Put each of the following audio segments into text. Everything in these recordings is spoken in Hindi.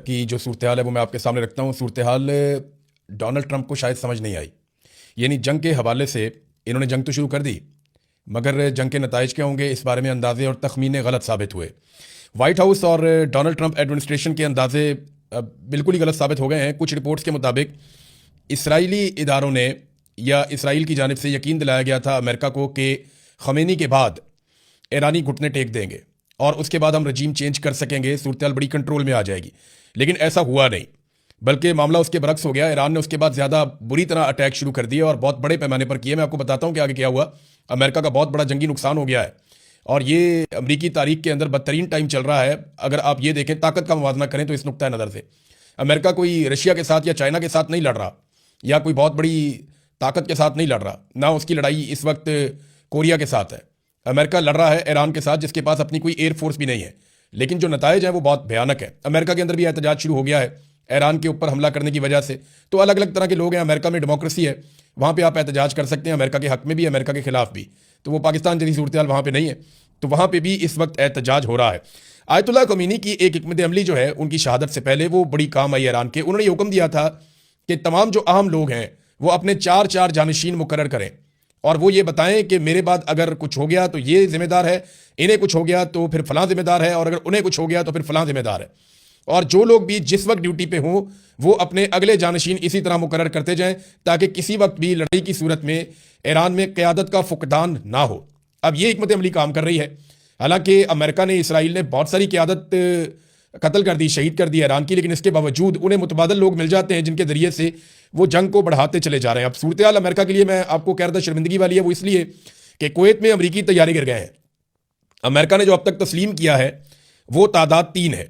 की जो सूरत हाल है वो मैं आपके सामने रखता हूँ। सूरत हाल डोनाल्ड ट्रंप को शायद समझ नहीं आई। यानी जंग के हवाले से इन्होंने जंग तो शुरू कर दी, मगर जंग के नताइज क्या होंगे इस बारे में अंदाजे और तखमीने गलत साबित हुए। वाइट हाउस और डोनाल्ड ट्रंप एडमिनिस्ट्रेशन के अंदाजे बिल्कुल ही गलत साबित हो गए हैं। कुछ रिपोर्ट्स के मुताबिक इसराइली इदारों ने या इसराइल की जानिब से यकीन दिलाया गया था अमेरिका को कि खमेनी के बाद ईरानी घुटने टेक देंगे और उसके बाद हम रजीम चेंज कर सकेंगे, सूरत हाल बड़ी कंट्रोल में आ जाएगी। लेकिन ऐसा हुआ नहीं, बल्कि मामला उसके बरक्स हो गया। ईरान ने उसके बाद ज़्यादा बुरी तरह अटैक शुरू कर दिए और बहुत बड़े पैमाने पर किए। मैं आपको बताता हूँ कि आगे क्या हुआ। अमेरिका का बहुत बड़ा जंगी नुकसान हो गया है और ये अमरीकी तारीख के अंदर बदतरीन टाइम चल रहा है। अगर आप ये देखें, ताकत का मुवाजना करें तो इस नुक्ता नज़र से अमेरिका कोई रशिया के साथ या चाइना के साथ नहीं लड़ रहा या कोई बहुत बड़ी ताकत के साथ नहीं लड़ रहा। ना उसकी लड़ाई इस वक्त कोरिया के साथ है। अमेरिका लड़ रहा है ईरान के साथ, जिसके पास अपनी कोई एयरफोर्स भी नहीं है। लेकिन जो नताइज हैं वो बहुत भयानक है। अमेरिका के अंदर भी एहतजाज शुरू हो गया है ईरान के ऊपर हमला करने की वजह से। तो अलग अलग तरह के लोग हैं। अमेरिका में डेमोक्रेसी है, वहाँ पे आप एहतजाज कर सकते हैं, अमेरिका के हक में भी, अमेरिका के खिलाफ भी। तो वो पाकिस्तान जैसी सूरत हाल वहाँ पे नहीं है, तो वहाँ पे भी इस वक्त एहतजाज हो रहा है। आयतुल्लाह खमीनी की एक हिकमत अमली जो है उनकी शहादत से पहले वो बड़ी काम आई ईरान के। उन्होंने ये हुक्म दिया था कि तमाम जो अहम लोग हैं वो अपने 4 जानशीन मुकर्रर करें और वो ये बताएं कि मेरे बाद अगर कुछ हो गया तो ये जिम्मेदार है, इन्हें कुछ हो गया तो फिर फलां जिम्मेदार है, और अगर उन्हें कुछ हो गया तो फिर फलां जिम्मेदार है। और जो लोग भी जिस वक्त ड्यूटी पे हों वो अपने अगले जानशीन इसी तरह मुकर्रर करते जाएं ताकि किसी वक्त भी लड़ाई की सूरत में ईरान में क़यादत का फुकदान ना हो। अब ये हिकमत अमली काम कर रही है। हालांकि अमेरिका ने, इसराइल ने बहुत सारी क़यादत कत्ल कर दी, शहीद कर दी ईरान की, लेकिन इसके बावजूद उन्हें मुतबादल लोग मिल जाते हैं जिनके ज़रिए से वो जंग को बढ़ाते चले जा रहे हैं। अब सूरत हाल अमेरिका के लिए मैं आपको कह रहा था शर्मिंदगी वाली है। वो इसलिए कि कुवैत में अमरीकी तैयारी गिर गए हैं। अमेरिका ने जो अब तक तस्लीम किया है वो तादाद 3 है।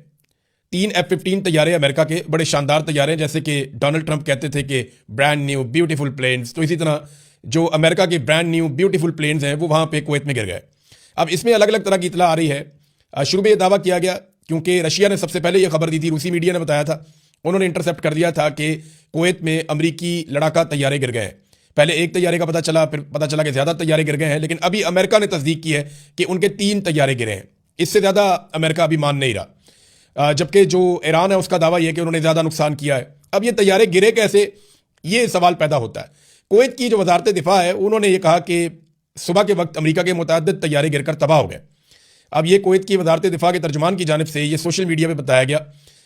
3 F-15 तैयारे अमेरिका के, बड़े शानदार तैयारे हैं, जैसे कि डोनाल्ड ट्रंप कहते थे कि ब्रांड न्यू ब्यूटीफुल प्लेन्स। तो इसी तरह जो अमेरिका के ब्रांड न्यू ब्यूटीफुल प्लेन्स हैं वो वहाँ पे कुवैत में गिर गए। अब इसमें अलग अलग तरह की इतला आ रही है। शुरू में ये दावा किया गया क्योंकि रशिया ने सबसे पहले ये खबर दी थी, रूसी मीडिया ने बताया था, उन्होंने इंटरसेप्ट कर दिया था कि कुवैत में अमरीकी लड़ाका तैयारे गिर गए हैं। पहले एक तैयारे का पता चला, फिर पता चला कि ज़्यादा तैयारे गिर गए हैं, लेकिन अभी अमेरिका ने तस्दीक की है कि उनके 3 तैयारे गिरे हैं। इससे ज़्यादा अमेरिका अभी मान नहीं रहा। जबकि जो ईरान है उसका दावा यह है कि उन्होंने ज़्यादा नुकसान किया है। अब ये तैयारे गिरे कैसे, ये सवाल पैदा होता है। कुवैत की जो वजारत दिफा है उन्होंने ये कहा कि सुबह के वक्त अमरीका के मुतअद्दिद तैयारे गिरकर तबाह हो गए। अब ये कुवैत की वजारत दिफा के तर्जुमान की जानिब से ये सोशल मीडिया पर बताया गया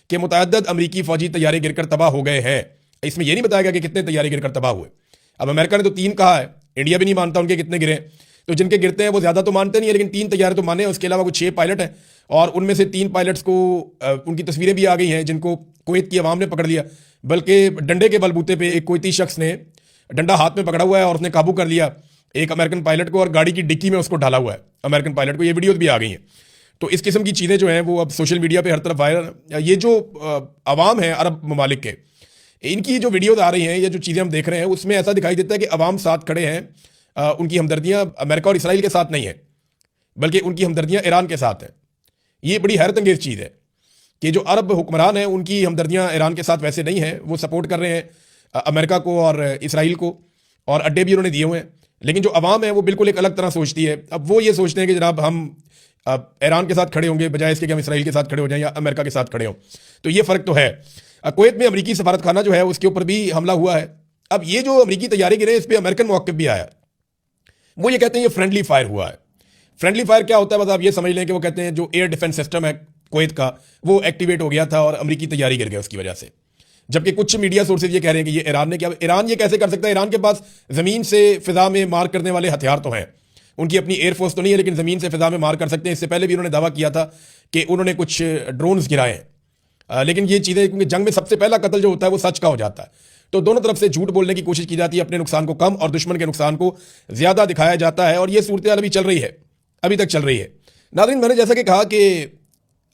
कि मुतअद्दिद अमरीकी फौजी तैयारे गिरकर तबाह हो गए हैं। इसमें यह नहीं बताया गया कि कितने तैयारे गिरकर तबाह हुए। अब अमेरिका ने तो 3 कहा है, इंडिया भी नहीं मानता उनके कितने गिरे। तो जिनके गिरते हैं वो ज़्यादा तो मानते नहीं है, लेकिन 3 तैयारे तो माने हैं। उसके अलावा कुछ 6 पायलट हैं और उनमें से 3 पायलट्स को उनकी तस्वीरें भी आ गई हैं जिनको कुवैत की अवाम ने पकड़ लिया। बल्कि डंडे के बलबूते पे एक कुवैती शख्स ने डंडा हाथ में पकड़ा हुआ है और उसने काबू कर लिया एक अमेरिकन पायलट को और गाड़ी की डिक्की में उसको डाला हुआ है अमेरिकन पायलट को। ये वीडियोज भी आ गई हैं। तो इस किस्म की चीज़ें जो हैं वो अब सोशल मीडिया पे हर तरफ वायरल। ये जो अवाम है अरब ममालिक के, इनकी जो वीडियोज आ रही हैं, ये जो चीज़ें हम देख रहे हैं, उसमें ऐसा दिखाई देता है कि अवाम साथ खड़े हैं। उनकी हमदर्दियाँ अमेरिका और इसराइल के साथ नहीं है, बल्कि उनकी हमदर्दियाँ ईरान के साथ हैं। ये बड़ी हैरत अंगेज़ चीज़ है कि जो अरब हुक्मरान हैं उनकी हमदर्दियाँ ईरान के साथ वैसे नहीं हैं। वो सपोर्ट कर रहे हैं अमेरिका को और इसराइल को, और अड्डे भी उन्होंने दिए हुए हैं। लेकिन जो अवाम है वो बिल्कुल एक अलग तरह सोचती है। अब वो ये सोचते हैं कि जनाब हम ईरान के साथ खड़े होंगे बजाय इसके कि हम इसराइल के साथ खड़े हो जाएं या अमेरिका के साथ खड़े हों। तो ये फ़र्क तो है। कुवैत में अमरीकी सफारत खाना जो है उसके ऊपर भी हमला हुआ है। अब ये जो अमरीकी तैयारी गिरे इस पर अमेरिकन मौक़िफ़ भी आया। वो ये कहते हैं ये फ्रेंडली फायर हुआ है। फ्रेंडली फायर क्या होता है, बस आप ये समझ लें कि वो कहते हैं जो एयर डिफेंस सिस्टम है कुवैत का वो एक्टिवेट हो गया था और अमरीकी तैयारी गिर गई उसकी वजह से। जबकि कुछ मीडिया सोर्सेज ये कह रहे हैं कि ये ईरान ने किया। ईरान ये कैसे कर सकता है? ईरान के पास ज़मीन से फ़िज़ा में मार करने वाले हथियार तो हैं। उनकी अपनी एयरफोर्स तो नहीं है, लेकिन ज़मीन से फ़िज़ा में मार कर सकते हैं। इससे पहले भी उन्होंने दावा किया था कि उन्होंने कुछ ड्रोन्स गिराए हैं। लेकिन ये चीज़ें, क्योंकि जंग में सबसे पहला कत्ल जो होता है वो सच का हो जाता है, तो दोनों तरफ से झूठ बोलने की कोशिश की जाती है। अपने नुकसान को कम और दुश्मन के नुकसान को ज़्यादा दिखाया जाता है। और ये सूरत हाल अभी चल रही है, अभी तक चल रही है। नाज़रीन, मैंने जैसा कि कहा कि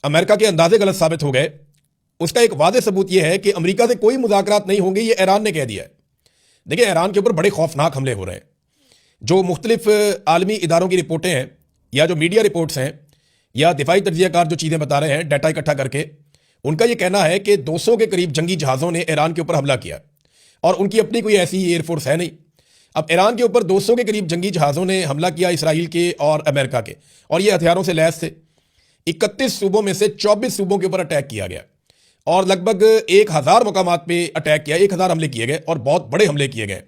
अमेरिका के अंदाजे गलत साबित हो गए, उसका एक वाज़ेह सबूत यह है कि अमेरिका से कोई मुज़ाकरात नहीं होंगे, ये ईरान ने कह दिया है। देखिए, ईरान के ऊपर बड़े खौफनाक हमले हो रहे हैं। जो मुख्तलिफ आलमी इदारों की रिपोर्टें हैं या जो मीडिया रिपोर्ट्स हैं या दिफाई तज्ज़ियाकार जो चीज़ें बता रहे हैं डाटा इकट्ठा करके, उनका ये कहना है कि 200 के करीब जंगी जहाज़ों ने ईरान के ऊपर हमला किया और उनकी अपनी कोई ऐसी एयरफोर्स है नहीं। अब ईरान के ऊपर 200 के करीब जंगी जहाज़ों ने हमला किया, इसराइल के और अमेरिका के, और ये हथियारों से लैस थे। 31 सूबों में से 24 सूबों के ऊपर अटैक किया गया और लगभग 1000 मकामात पे अटैक किया, 1000 हमले किए गए और बहुत बड़े हमले किए गए।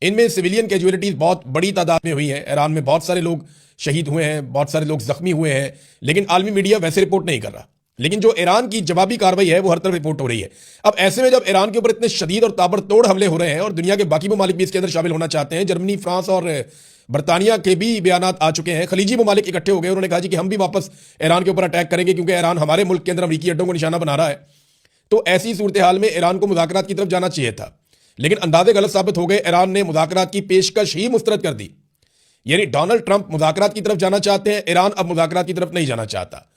इनमें सिविलियन कैजुअलिटीज बहुत बड़ी तादाद में हुई हैं। ईरान में बहुत सारे लोग शहीद हुए हैं, बहुत सारे लोग जख्मी हुए हैं, लेकिन आलमी मीडिया वैसे रिपोर्ट नहीं कर रहा। लेकिन जो ईरान की जवाबी कार्रवाई है वो हर तरफ रिपोर्ट हो रही है। अब ऐसे में जब ईरान के ऊपर इतने शदीद और ताबड़तोड़ हमले हो रहे हैं और दुनिया के बाकी ममालिक भी इसके अंदर शामिल होना चाहते हैं, जर्मनी, फ्रांस और बरतानिया के भी बयानात आ चुके हैं, खलीजी ममालिक इकट्ठे हो गए, उन्होंने कहा जी कि हम भी वापस ईरान के ऊपर अटैक करेंगे क्योंकि ईरान हमारे मुल्क के अंदर अमरीकी अड्डों को निशाना बना रहा है। तो ऐसी सूरत हाल में ईरान को मुज़ाकरात की तरफ जाना चाहिए था, लेकिन अंदाजे गलत साबित हो गए। ईरान ने मुज़ाकरात की पेशकश ही मुस्तरद कर दी। यानी डोनाल्ड ट्रंप मुज़ाकरात की तरफ जाना चाहते हैं, ईरान अब मुज़ाकरात की तरफ नहीं जाना चाहता।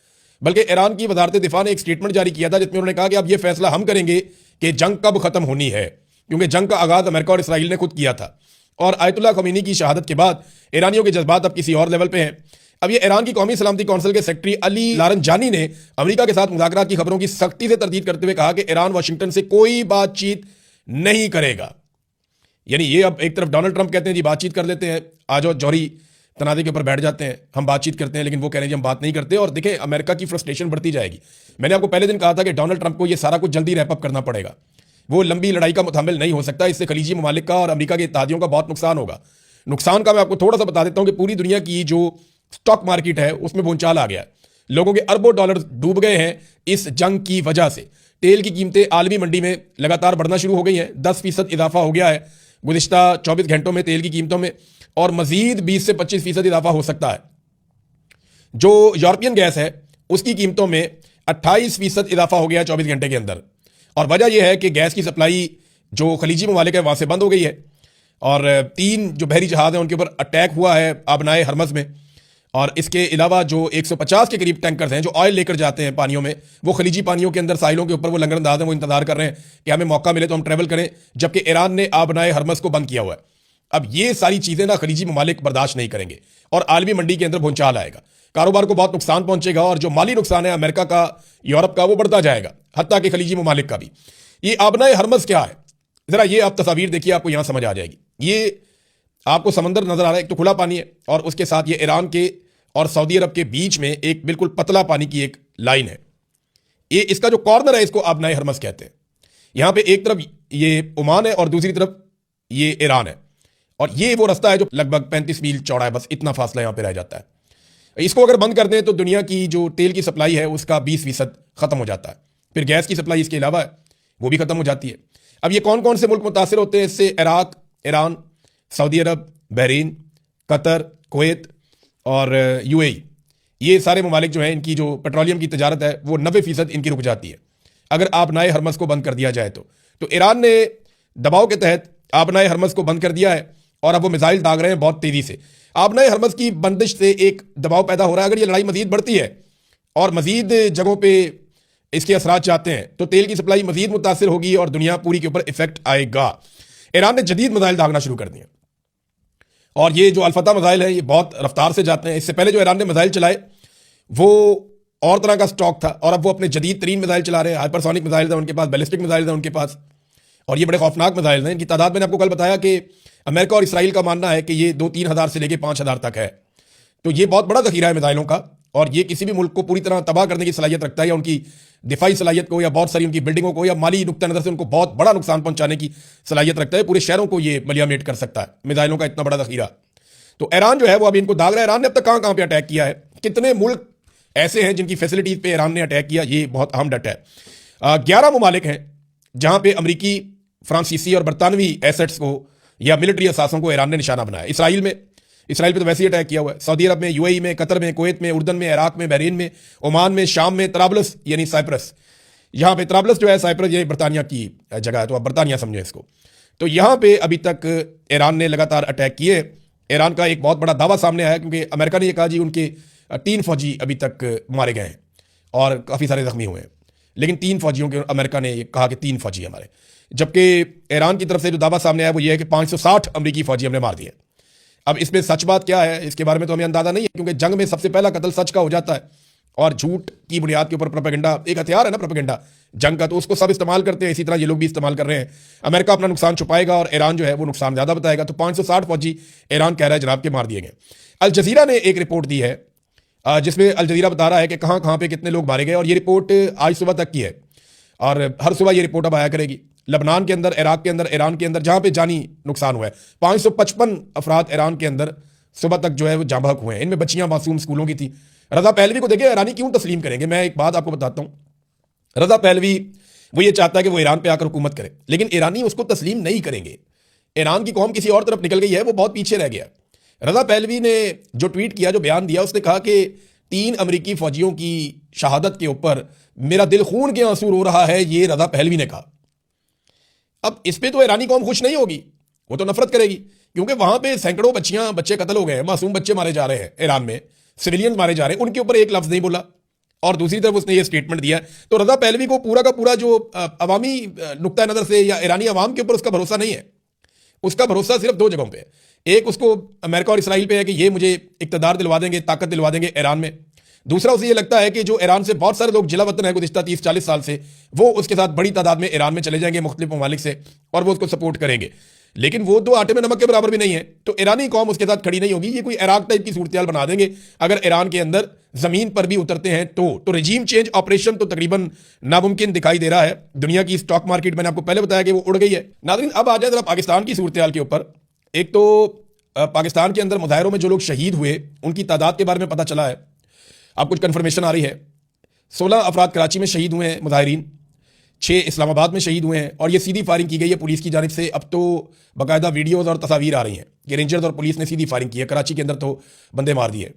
बल्कि ईरान की वज़ारत दिफा ने एक स्टेटमेंट जारी किया था जिसमें उन्होंने कहा कि अब यह फैसला हम करेंगे कि जंग कब खत्म होनी है, क्योंकि जंग का आगाज अमेरिका और इसराइल ने खुद किया था। और आयतुल्लाह खमीनी की शहादत के बाद ईरानियों के जज्बात अब किसी और लेवल पे हैं। अब ये ईरान की कौमी सलामती कौंसिल के सेक्रेटरी अली लारंजानी ने अमेरिका के साथ मुज़ाकरात की खबरों की सख्ती से तरदीद करते हुए कहा कि ईरान वाशिंगटन से कोई बातचीत नहीं करेगा। यानी ये अब एक तरफ डोनाल्ड ट्रंप कहते हैं जी बातचीत कर लेते हैं, आ जाओ जौहरी तनाज़े के ऊपर बैठ जाते हैं, हम बातचीत करते हैं, लेकिन वो कह रहे हैं जी हम बात नहीं करते। और देखें अमेरिका की फ्रस्ट्रेशन बढ़ती जाएगी। मैंने आपको पहले दिन कहा था कि डोनाल्ड ट्रंप को ये सारा कुछ जल्दी रैप अप करना पड़ेगा, वो लंबी लड़ाई का मुतहम्मिल नहीं हो सकता। इससे खलीजी ममालिक का और अमेरिका के इत्तेहादियों का बहुत नुकसान होगा। नुकसान का मैं आपको थोड़ा सा बता देता हूं कि पूरी दुनिया की जो स्टॉक मार्केट है उसमें भूचाल आ गया है। लोगों के अरबों डॉलर डूब गए हैं इस जंग की वजह से। तेल की कीमतें आलमी मंडी में लगातार बढ़ना शुरू हो गई हैं, 10% इजाफा हो गया है गुज़िश्ता 24 घंटों में तेल की कीमतों में, और मजीद 20 से 25% इजाफा हो सकता है। जो यूरोपियन गैस है उसकी कीमतों में 28% इजाफा हो गया है 24 घंटे के अंदर। और वजह यह है कि गैस की सप्लाई जो खलीजी ममालिक है वहां से बंद हो गई है, और 3 जो बहरी जहाज हैं उनके ऊपर अटैक हुआ है आबनाए हरमज में। और इसके अलावा जो 150 के करीब टैंकर्स हैं जो ऑयल लेकर जाते हैं पानियों में, वो खलीजी पानियों के अंदर साहिलों के ऊपर वो लंगरअंदाज हैं, वो इंतजार कर रहे हैं कि हमें मौका मिले तो हम ट्रैवल करें, जबकि ईरान ने आबनाए हरमज को बंद किया हुआ है। अब ये सारी चीजें ना खलीजी ममालिक बर्दाश्त नहीं करेंगे और आलमी मंडी के अंदर भूचाल आएगा, कारोबार को बहुत नुकसान पहुंचेगा, और जो माली नुकसान है अमेरिका का, यूरोप का, वो बढ़ता जाएगा, हत्ता कि खलीजी ममालिक का भी। ये आबनाए हरमज क्या है, जरा ये आप तस्वीर देखिए, आपको यहां समझ आ जाएगी। ये आपको समंदर नजर आ रहा है, एक तो खुला पानी है और उसके साथ ये ईरान के और सऊदी अरब के बीच में एक बिल्कुल पतला पानी की एक लाइन है। ये इसका जो कॉर्नर है इसको आबनाए हरमज कहते हैं। यहां पे एक तरफ ये ओमान है और दूसरी तरफ ये ईरान है, और ये वो रास्ता है जो लगभग 35 मील चौड़ा है, बस इतना फासला यहां पे रह जाता है। इसको अगर बंद कर दें तो दुनिया की जो तेल की सप्लाई है उसका 20% खत्म हो जाता है। फिर गैस की सप्लाई इसके अलावा है वो भी खत्म हो जाती है। अब ये कौन कौन से मुल्क मुतासिर होते हैं इससे? इराक, ईरान, सऊदी अरब, बहरीन, कतर, कुवैत और यूएई। ये सारे ममालिक जो हैं इनकी जो पेट्रोलियम की तजारत है वो 90% इनकी रुक जाती है अगर आबनाए हरमज को बंद कर दिया जाए तो ईरान ने दबाव के तहत आबनाए हरमज को बंद कर दिया है और अब वो मिसाइल दाग रहे हैं बहुत तेजी से। आबनाए हरमज की बंदिश से एक दबाव पैदा हो रहा है, अगर ये लड़ाई मजीद बढ़ती है और मजीद जगहों पर इसके असरात चाहते हैं तो तेल की सप्लाई मजीद मुतासिर होगी और दुनिया पूरी के ऊपर इफेक्ट आएगा। ईरान ने जदीद मिसाइल दागना शुरू कर दिए, और ये जो अल्फता मिसाइल है ये बहुत रफ्तार से जाते हैं। इससे पहले जो ईरान ने मिसाइल चलाए वो और तरह का स्टॉक था, और अब वो अपने जदीद तरीन मिसाइल चला रहे हैं। हाइपरसोनिक मिसाइल है उनके पास, बैलिस्टिक मिसाइल है उनके पास, और ये बड़े खौफनाक मिसाइल हैं। इनकी तादाद मैंने आपको कल बताया कि अमेरिका और इसराइल का मानना है कि ये 2-3 हज़ार से लेकर 5 हज़ार तक है। तो ये बहुत बड़ा जखीरा है मिसाइलों का, और ये किसी भी मुल्क को पूरी तरह तबाह करने की सलाहियत रखता है, या उनकी दिफाई सलाहियत को, या बहुत सारी उनकी बिल्डिंगों को, या माली नुक्ता नजर से उनको बहुत बड़ा नुकसान पहुंचाने की सलाहियत रखता है। पूरे शहरों को ये मलियामेट कर सकता है मिसाइलों का इतना बड़ा जखीरा। तो ईरान जो है वो अभी इनको दाग रहा है। ईरान ने अब तक कहां कहां पे अटैक किया है, कितने मुल्क ऐसे हैं जिनकी फैसिलिटीज पे ईरान ने अटैक किया, ये बहुत अहम डाटा है। 11 ममालिक हैं जहां पे अमरीकी, फ्रांसीसी और बरतानवी एसेट्स को या मिलिट्री असासों को ईरान ने निशाना बनाया। इसराइल पे तो वैसे ही अटैक किया हुआ है। सऊदी अरब में, यूएई में, कतर में, कुवैत में, उर्दन में, इराक में, बहरीन में, ओमान में, शाम में, तराबलस यानी साइप्रस, यहाँ पे तराबलस जो है साइप्रस ये बरतानिया की जगह है, तो आप बरतानिया समझे इसको। तो यहाँ पे अभी तक ईरान ने लगातार अटैक किए। ईरान का एक बहुत बड़ा दावा सामने आया क्योंकि अमेरिका ने यह कहा जी उनके 3 फौजी अभी तक मारे गए हैं और काफ़ी सारे जख्मी हुए हैं, लेकिन 3 फौजियों के अमेरिका ने कहा कि 3 फौजी हमारे, जबकि ईरान की तरफ से जो दावा सामने आया वो ये है कि 560 अमरीकी फौजी हमने मार दिए। अब इसमें सच बात क्या है इसके बारे में तो हमें अंदाजा नहीं है, क्योंकि जंग में सबसे पहला कत्ल सच का हो जाता है, और झूठ की बुनियाद के ऊपर प्रोपेगेंडा एक हथियार है ना, प्रोपेगेंडा जंग का, तो उसको सब इस्तेमाल करते हैं। इसी तरह ये लोग भी इस्तेमाल कर रहे हैं। अमेरिका अपना नुकसान छुपाएगा और ईरान जो है वो नुकसान ज्यादा बताएगा। तो 560 फौजी ईरान कह रहा है जनाब के मार दिए गए। अल जजीरा ने एक रिपोर्ट दी है जिसमें अल जजीरा बता रहा है कि कहां कहां पे कितने लोग मारे गए, और ये रिपोर्ट आज सुबह तक की है। और हर सुबह ये रिपोर्ट अब आया करेगी। लबनान के अंदर, इराक के अंदर, ईरान के अंदर, जहां पे जानी नुकसान हुआ है, 555 अफराद ईरान के अंदर सुबह तक जो है वो जाँ बहक हुए हैं। इनमें बच्चियां मासूम स्कूलों की थी। रजा पहलवी को देखिए, ईरानी क्यों तस्लीम करेंगे। मैं एक बात आपको बताता हूं। रजा पहलवी वो ये चाहता है कि वो ईरान पे आकर हुकूमत करे, लेकिन ईरानी उसको तस्लीम नहीं करेंगे। ईरान की कौम किसी और तरफ निकल गई है, वो बहुत पीछे रह गया। रजा पहलवी ने जो ट्वीट किया, जो बयान दिया, उसने कहा कि 3 अमरीकी फौजियों की शहादत के ऊपर मेरा दिल खून के आंसू रो रहा है, ये रजा पहलवी ने कहा। अब इस पे तो ईरानी कौम खुश नहीं होगी, वो तो नफरत करेगी, क्योंकि वहां पे सैकड़ों बच्चे कत्ल हो गए हैं, मासूम बच्चे मारे जा रहे हैं ईरान में, सिविलियन मारे जा रहे हैं, उनके ऊपर एक लफ्ज नहीं बोला। और दूसरी तरफ उसने ये स्टेटमेंट दिया। तो रजा पहलवी को पूरा का पूरा जो अवामी नुक्ता नजर से या ईरानी अवाम के ऊपर उसका भरोसा नहीं है। उसका भरोसा सिर्फ 2 जगहों पे है। एक, उसको अमेरिका और इसराइल पे है कि ये मुझे इक्तदार दिलवा देंगे, ताकत दिलवा देंगे ईरान में। दूसरा, उसे ये लगता है कि जो ईरान से बहुत सारे लोग जिला वतन है गुज़िश्ता 30-40 साल से, वो उसके साथ बड़ी तादाद में ईरान में चले जाएंगे मुख्तलिफ ममालिक से, और वो उसको सपोर्ट करेंगे। लेकिन वो 2 आटे में नमक के बराबर भी नहीं है, तो ईरानी कौम उसके साथ खड़ी नहीं होगी। ये कोई इराक टाइप की सूरत बना देंगे अगर ईरान के अंदर जमीन पर भी उतरते हैं तो रिजीम चेंज ऑपरेशन तो तकरीबन नामुमकिन दिखाई दे रहा है। दुनिया की स्टॉक मार्केट, मैंने आपको पहले बताया कि वो उड़ गई है। नाज़रीन, अब आ जाए जरा पाकिस्तान की सूरत हाल के ऊपर। एक तो पाकिस्तान के अंदर मुजाहिरों में जो लोग शहीद हुए, उनकी तादाद के बारे में पता चला है। अब कुछ कन्फर्मेशन आ रही है। 16 अफराद कराची में शहीद हुए हैं मुजाहिरीन, 6 इस्लामाबाद में शहीद हुए हैं, और ये सीधी फायरिंग की गई है पुलिस की जानिब से। अब तो बाकायदा वीडियोज़ और तस्वीर आ रही हैं कि रेंजर्स और पुलिस ने सीधी फायरिंग की है। कराची के अंदर तो बंदे मार दिए,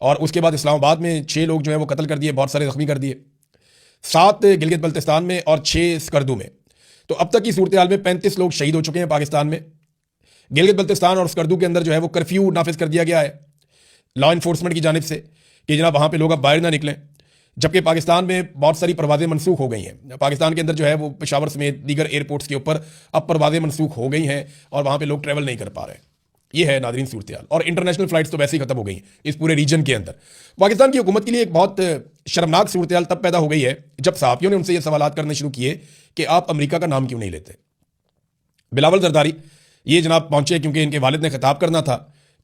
और उसके बाद इस्लामाबाद में 6 लोग जो है वो कत्ल कर दिए, बहुत सारे जख्मी कर दिए, 7 गिलगित बल्तिस्तान में और 6 स्कर्दू में। तो अब तक की सूरत हाल में 35 लोग शहीद हो चुके हैं पाकिस्तान में। गिलगित बल्तिस्तान और स्कर्दू के अंदर जो है वो कर्फ्यू नाफिज कर दिया गया है लॉ इन्फोर्समेंट की जानिब से कि जनाब वहाँ पे लोग अब बाहर ना निकलें। जबकि पाकिस्तान में बहुत सारी परवाज़ें मनसूख हो गई हैं। पाकिस्तान के अंदर जो है वो पेशावर समेत दीगर एयरपोर्ट्स के ऊपर अब परवाज़ें मनसूख हो गई हैं, और वहाँ पे लोग ट्रैवल नहीं कर पा रहे। ये है नाज़रीन सूरत हाल। और इंटरनेशनल फ्लाइट्स तो वैसे ही खत्म हो गई हैं इस पूरे रीजन के अंदर। पाकिस्तान की हुकूमत के लिए एक बहुत शर्मनाक सूरत हाल तब पैदा हो गई है जब सहाफ़ियों ने उनसे ये सवाल करने शुरू किए कि आप अमेरिका का नाम क्यों नहीं लेते। बिलावल जरदारी ये जनाब पहुंचे क्योंकि इनके वालिद ने खिताब करना था,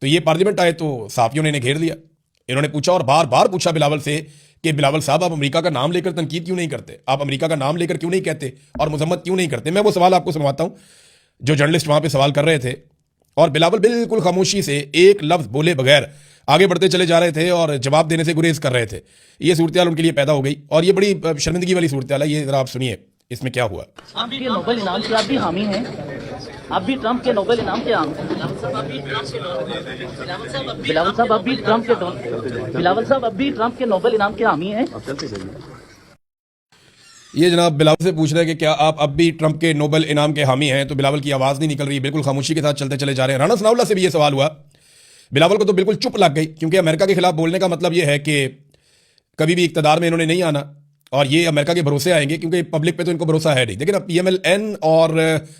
तो ये पार्लियामेंट आए तो सहाफ़ियों ने इन्हें घेर लिया। इन्होंने पूछा और बार बार पूछा बिलावल से कि बिलावल साहब, आप अमेरिका का नाम लेकर तनकीद क्यों नहीं करते, आप अमेरिका का नाम लेकर क्यों नहीं कहते और मजम्मत क्यों नहीं करते। मैं वो सवाल आपको सुनवाता हूं जो जर्नलिस्ट वहां पे सवाल कर रहे थे, और बिलावल बिल्कुल खामोशी से एक लफ्ज बोले बगैर आगे बढ़ते चले जा रहे थे और जवाब देने से गुरेज कर रहे थे। ये सूरत हाल उनके लिए पैदा हो गई, और ये बड़ी शर्मिंदगी वाली सूरत हाल है। ये जरा आप सुनिए इसमें क्या हुआ। आप भी नोबेल इनाम के आप भी हामी हैं, आप भी ट्रंप के नोबेल इनाम के आम बिलावल साहब अब भी ट्रंप के नोबेल इनाम के हामी हैं। ये जनाब बिलावल से पूछ रहे हैं कि क्या आप अब भी ट्रंप के नोबेल इनाम के हामी हैं, तो बिलावल की आवाज़ नहीं निकल रही, बिल्कुल खामोशी के साथ चलते चले जा रहे हैं। राना सनाउल्लाह से भी ये सवाल हुआ, बिलावल को तो बिल्कुल चुप लग गई, क्योंकि अमेरिका के खिलाफ बोलने का मतलब ये है कि कभी भी इक्तदार में इन्होंने नहीं आना, और ये अमेरिका के भरोसे आएंगे, क्योंकि पब्लिक पे तो इनको भरोसा है नहीं। लेकिन अब PMLN और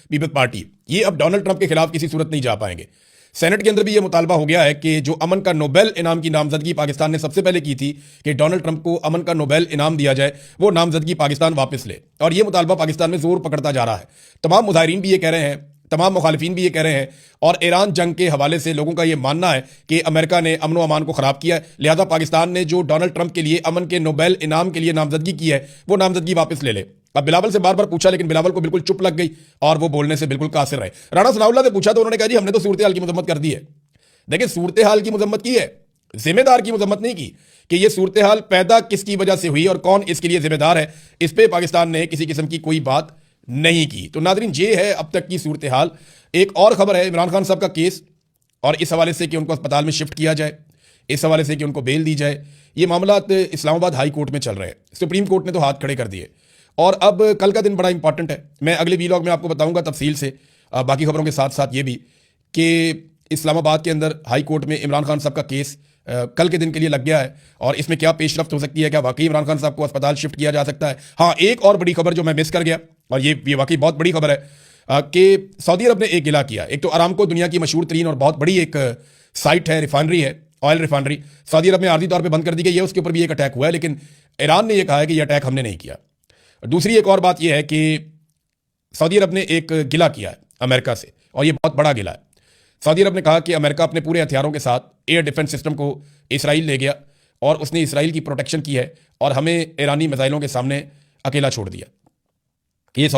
पीपल्स पार्टी ये अब डोनाल्ड ट्रंप के खिलाफ किसी सूरत नहीं जा पाएंगे। सेनेट के अंदर भी ये मुतालबा हो गया है कि जो अमन का नोबेल इनाम की नामजदगी पाकिस्तान ने सबसे पहले की थी कि डोनाल्ड ट्रंप को अमन का नोबेल इनाम दिया जाए, वो नामजदगी पाकिस्तान वापस ले। और ये मुतालबा पाकिस्तान में जोर पकड़ता जा रहा है। तमाम मुजाहिरीन भी ये कह रहे हैं, तमाम मुखालिफिन भी ये कह रहे हैं, और ईरान जंग के हवाले से लोगों का ये मानना है कि अमेरिका ने अमन व अमान को ख़राब किया है, लिहाजा पाकिस्तान ने जो डोनाल्ड ट्रंप के लिए अमन के नोबेल इनाम के लिए नामजदगी की है वो नामजदगी वापस ले ले। अब बिलावल से बार बार पूछा, लेकिन बिलावल को बिल्कुल चुप लग गई और वो बोलने से बिल्कुल कासिर रहे। राना सनाउल्लाह से पूछा तो उन्होंने कहा जी हमने तो सूरत हाल की मजम्मत कर दी है। देखिए, सूरत हाल की मजम्मत की है, जिम्मेदार की मजम्मत नहीं की कि ये सूरत हाल पैदा किसकी वजह से हुई और कौन इसके लिए जिम्मेदार है। इस पर पाकिस्तान ने किसी किस्म की कोई बात नहीं की। तो नाज़रीन, ये है अब तक की सूरत हाल। एक और खबर है इमरान खान साहब का केस, और इस हवाले से कि उनको अस्पताल में शिफ्ट किया जाए, इस हवाले से कि उनको बेल दी जाए। ये मामला इस्लामाबाद हाई कोर्ट में चल रहे हैं। सुप्रीम कोर्ट ने तो हाथ खड़े कर दिए, और अब कल का दिन बड़ा इंपॉर्टेंट है। मैं अगले वीलॉग में आपको बताऊंगा तफसील से, बाकी खबरों के साथ साथ ये भी कि इस्लामाबाद के अंदर हाई कोर्ट में इमरान खान साहब का केस कल के दिन के लिए लग गया है, और इसमें क्या पेशरफ्त हो सकती है, क्या वाकई इमरान खान साहब को अस्पताल शिफ्ट किया जा सकता है। हाँ, एक और बड़ी खबर जो मैं मिस कर गया, और ये वाकई बहुत बड़ी खबर है कि सऊदी अरब ने एक गिला किया। एक तो अरामको दुनिया की मशहूर तरीन और बहुत बड़ी एक साइट है, रिफाइनरी है, ऑयल रिफाइनरी, सऊदी अरब में आर्जी तौर पर बंद कर दी गई है। उसके ऊपर भी एक अटैक हुआ है, लेकिन ईरान ने यह कहा है कि यह अटैक हमने नहीं किया। दूसरी एक और बात यह है कि सऊदी अरब ने एक गिला किया है अमेरिका से, और यह बहुत बड़ा गिला है। सऊदी अरब ने कहा कि अमेरिका अपने पूरे हथियारों के साथ एयर डिफेंस सिस्टम को इसराइल ले गया, और उसने इसराइल की प्रोटेक्शन की है, और हमें ईरानी मिसाइलों के सामने अकेला छोड़ दिया।